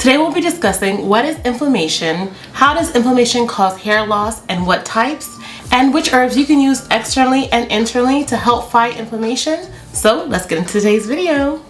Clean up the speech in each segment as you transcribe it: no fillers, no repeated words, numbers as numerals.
Today we'll be discussing what is inflammation, how does inflammation cause hair loss and what types, and which herbs you can use externally and internally to help fight inflammation. So let's get into today's video.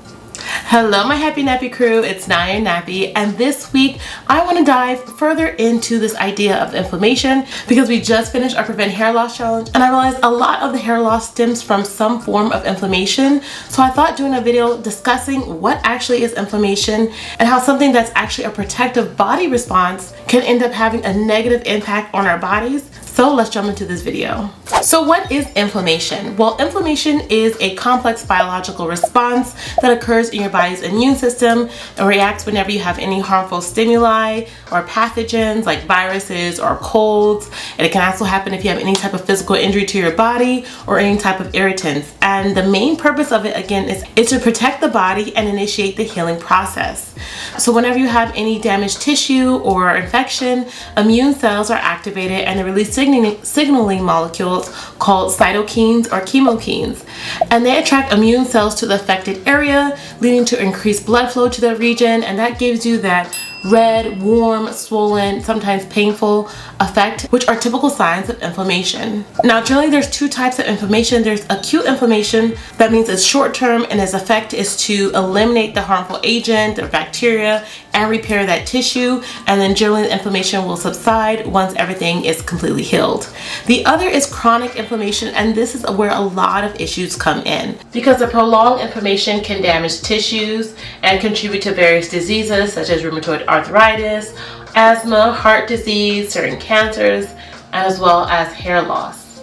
Hello my happy nappy crew, it's NowIamNappy, and this week I want to dive further into this idea of inflammation because we just finished our Prevent Hair Loss Challenge and I realized a lot of the hair loss stems from some form of inflammation. So I thought doing a video discussing what actually is inflammation and how something that's actually a protective body response can end up having a negative impact on our bodies. So let's jump into this video. So what is inflammation? Well, inflammation is a complex biological response that occurs in your body's immune system and reacts whenever you have any harmful stimuli or pathogens like viruses or colds. And it can also happen if you have any type of physical injury to your body or any type of irritants. And the main purpose of it, again, is to protect the body and initiate the healing process. So whenever you have any damaged tissue or infection, immune cells are activated and they release signaling molecules called cytokines or chemokines, and they attract immune cells to the affected area, leading to increased blood flow to the region, and that gives you that red, warm, swollen, sometimes painful effect, which are typical signs of inflammation. Now, generally there's two types of inflammation. There's acute inflammation, that means it's short term and its effect is to eliminate the harmful agent or bacteria and repair that tissue, and then generally the inflammation will subside once everything is completely healed. The other is chronic inflammation, and this is where a lot of issues come in because the prolonged inflammation can damage tissues and contribute to various diseases such as rheumatoid arthritis, asthma, heart disease, certain cancers, as well as hair loss.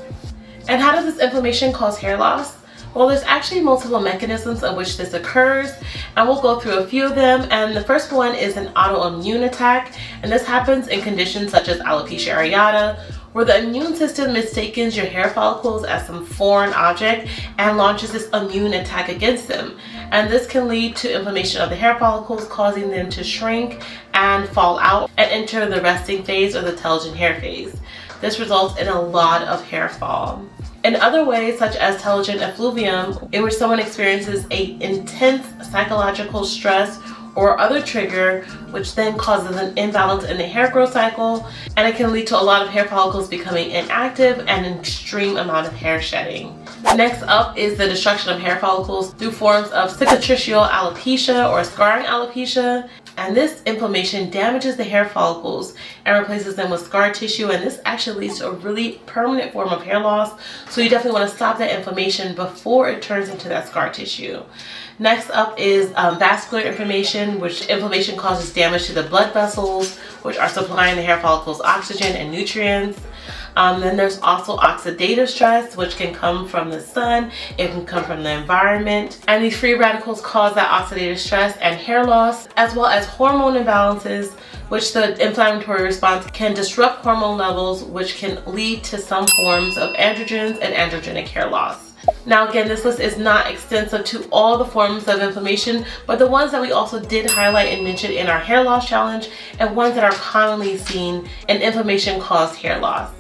And how does this inflammation cause hair loss? Well, there's actually multiple mechanisms in which this occurs, and we'll go through a few of them. And the first one is an autoimmune attack, and this happens in conditions such as alopecia areata, where the immune system mistakes your hair follicles as some foreign object and launches this immune attack against them. And this can lead to inflammation of the hair follicles, causing them to shrink and fall out and enter the resting phase or the telogen hair phase. This results in a lot of hair fall. In other ways, such as telogen effluvium, in which someone experiences an intense psychological stress or other trigger, which then causes an imbalance in the hair growth cycle, and it can lead to a lot of hair follicles becoming inactive and an extreme amount of hair shedding. Next up is the destruction of hair follicles through forms of cicatricial alopecia or scarring alopecia. And this inflammation damages the hair follicles and replaces them with scar tissue, and this actually leads to a really permanent form of hair loss. So you definitely want to stop that inflammation before it turns into that scar tissue. Next up is vascular inflammation, which inflammation causes damage to the blood vessels, which are supplying the hair follicles oxygen and nutrients. Then there's also oxidative stress, which can come from the sun, it can come from the environment, and these free radicals cause that oxidative stress and hair loss, as well as hormone imbalances, which the inflammatory response can disrupt hormone levels, which can lead to some forms of androgens and androgenic hair loss. Now again, this list is not extensive to all the forms of inflammation, but the ones that we also did highlight and mention in our hair loss challenge and ones that are commonly seen in inflammation-caused hair loss.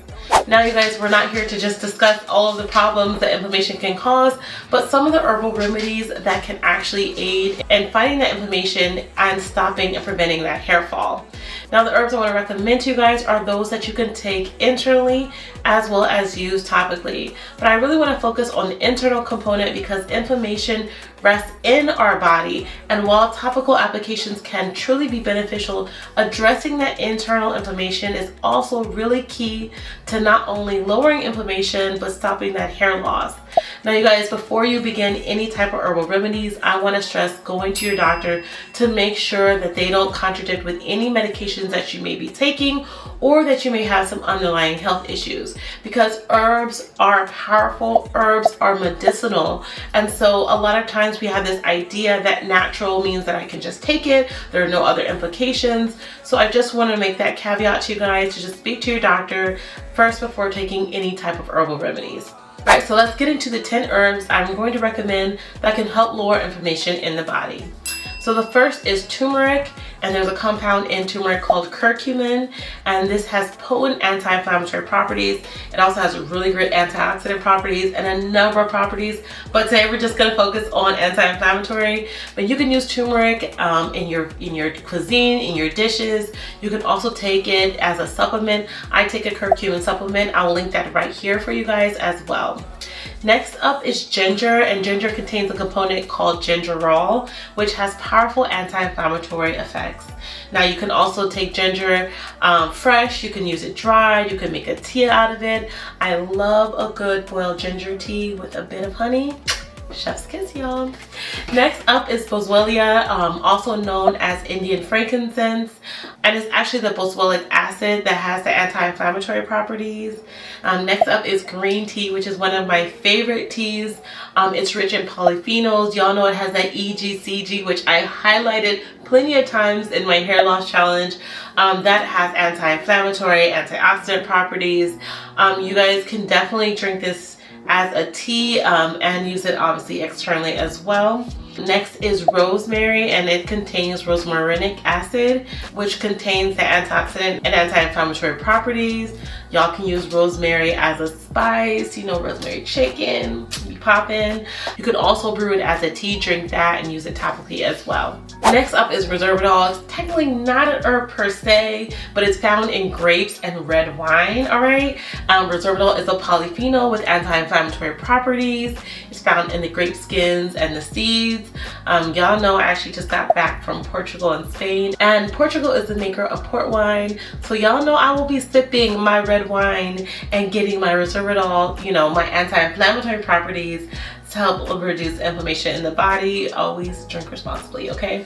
Now you guys, we're not here to just discuss all of the problems that inflammation can cause, but some of the herbal remedies that can actually aid in fighting that inflammation and stopping and preventing that hair fall. Now the herbs I want to recommend to you guys are those that you can take internally as well as use topically. But I really want to focus on the internal component because inflammation rests in our body, and while topical applications can truly be beneficial, addressing that internal inflammation is also really key to not only lowering inflammation but stopping that hair loss. Now you guys, before you begin any type of herbal remedies, I want to stress going to your doctor to make sure that they don't contradict with any medications that you may be taking or that you may have some underlying health issues, because herbs are powerful, herbs are medicinal, and so a lot of times we have this idea that natural means that I can just take it, there are no other implications. So I just want to make that caveat to you guys to just speak to your doctor first before taking any type of herbal remedies. Alright, so let's get into the 10 herbs I'm going to recommend that can help lower inflammation in the body. So the first is turmeric, and there's a compound in turmeric called curcumin, and this has potent anti-inflammatory properties. It also has really great antioxidant properties and a number of properties, but today we're just going to focus on anti-inflammatory. But you can use turmeric in your cuisine, in your dishes. You can also take it as a supplement. I take a curcumin supplement. I will link that right here for you guys as well. Next up is ginger, and ginger contains a component called gingerol, which has powerful anti-inflammatory effects. Now you can also take ginger fresh, you can use it dried, you can make a tea out of it. I love a good boiled ginger tea with a bit of honey. Chef's kiss, y'all. Next up is Boswellia, also known as Indian frankincense, and it's actually the boswellic acid that has the anti-inflammatory properties. Next up is green tea, which is one of my favorite teas. It's rich in polyphenols. Y'all know it has that EGCG, which I highlighted plenty of times in my hair loss challenge. That has anti-inflammatory, antioxidant properties. You guys can definitely drink this as a tea and use it obviously externally as well. Next is rosemary, and it contains rosmarinic acid, which contains the antioxidant and anti-inflammatory properties. Y'all can use rosemary as a spice, you know, rosemary chicken, be poppin'. You could also brew it as a tea, drink that, and use it topically as well. Next up is resveratrol. It's technically not an herb per se, but it's found in grapes and red wine, all right? Resveratrol is a polyphenol with anti-inflammatory properties. It's found in the grape skins and the seeds. Y'all know I actually just got back from Portugal and Spain, and Portugal is the maker of port wine. So y'all know I will be sipping my red wine and getting my resveratrol, you know, my anti-inflammatory properties to help reduce inflammation in the body. Always drink responsibly, okay?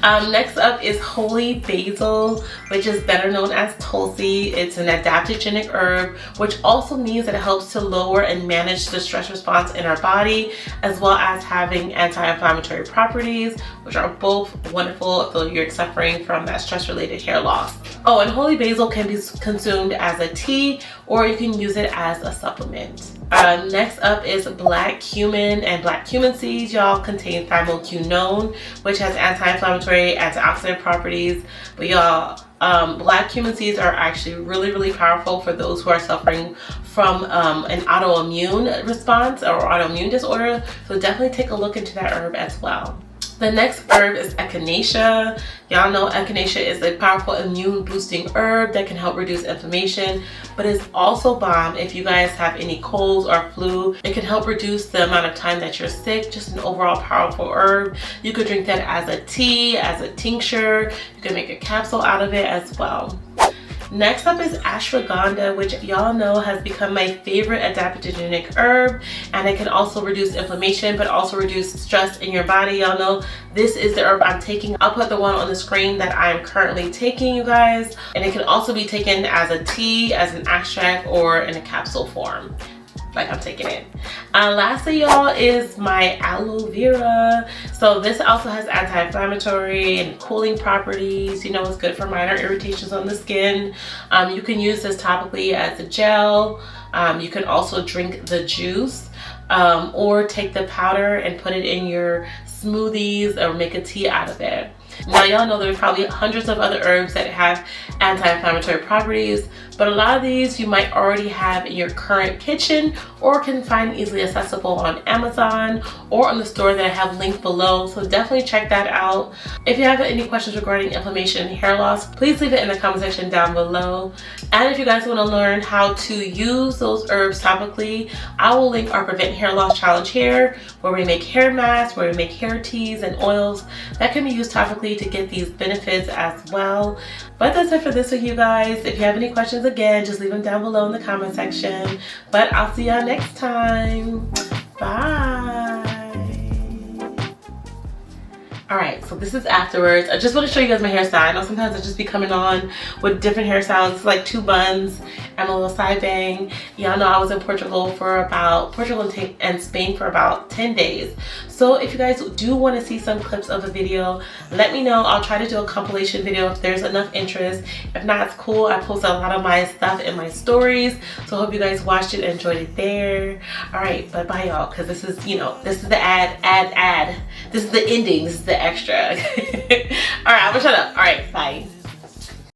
Next up is holy basil, which is better known as tulsi. It's an adaptogenic herb, which also means that it helps to lower and manage the stress response in our body, as well as having anti-inflammatory properties, which are both wonderful if you're suffering from that stress-related hair loss. Oh, and holy basil can be consumed as a tea, or you can use it as a supplement. Next up is black cumin, and black cumin seeds, y'all, contain thymoquinone, which has anti-inflammatory, antioxidant properties. But y'all, black cumin seeds are actually really powerful for those who are suffering from an autoimmune response or autoimmune disorder. So definitely take a look into that herb as well. The next herb is Echinacea. Y'all know Echinacea is a powerful immune boosting herb that can help reduce inflammation, but it's also bomb if you guys have any colds or flu. It can help reduce the amount of time that you're sick. Just an overall powerful herb. You could drink that as a tea, as a tincture. You can make a capsule out of it as well. Next up is ashwagandha, which y'all know has become my favorite adaptogenic herb, and it can also reduce inflammation but also reduce stress in your body. Y'all know this is the herb I'm taking. I'll put the one on the screen that I'm currently taking, you guys, and it can also be taken as a tea, as an extract, or in a capsule form like I'm taking it. Lastly, y'all, is my aloe vera. So this also has anti-inflammatory and cooling properties. You know, it's good for minor irritations on the skin. You can use this topically as a gel. You can also drink the juice or take the powder and put it in your smoothies or make a tea out of it. Now y'all know there's probably hundreds of other herbs that have anti-inflammatory properties, but a lot of these you might already have in your current kitchen or can find easily accessible on Amazon or on the store that I have linked below, so definitely check that out. If you have any questions regarding inflammation and hair loss, please leave it in the comment section down below. And if you guys want to learn how to use those herbs topically, I will link our Prevent Hair Loss Challenge here, where we make hair masks, where we make hair teas and oils that can be used topically to get these benefits as well. But that's it for this week, you guys. If you have any questions, again, just leave them down below in the comment section. But I'll see y'all next time. Bye. Alright, so this is afterwards. I just want to show you guys my hairstyle. I know sometimes I just be coming on with different hairstyles. It's like 2 buns and a little side bang. Y'all know I was in Portugal and Spain for about 10 days. So if you guys do want to see some clips of a video, let me know. I'll try to do a compilation video if there's enough interest. If not, it's cool. I post a lot of my stuff in my stories. So I hope you guys watched it and enjoyed it there. Alright, bye y'all, because this is, you know, this is the ad. This is the ending. This is the the extra. All right, I'm gonna shut up. All right, bye.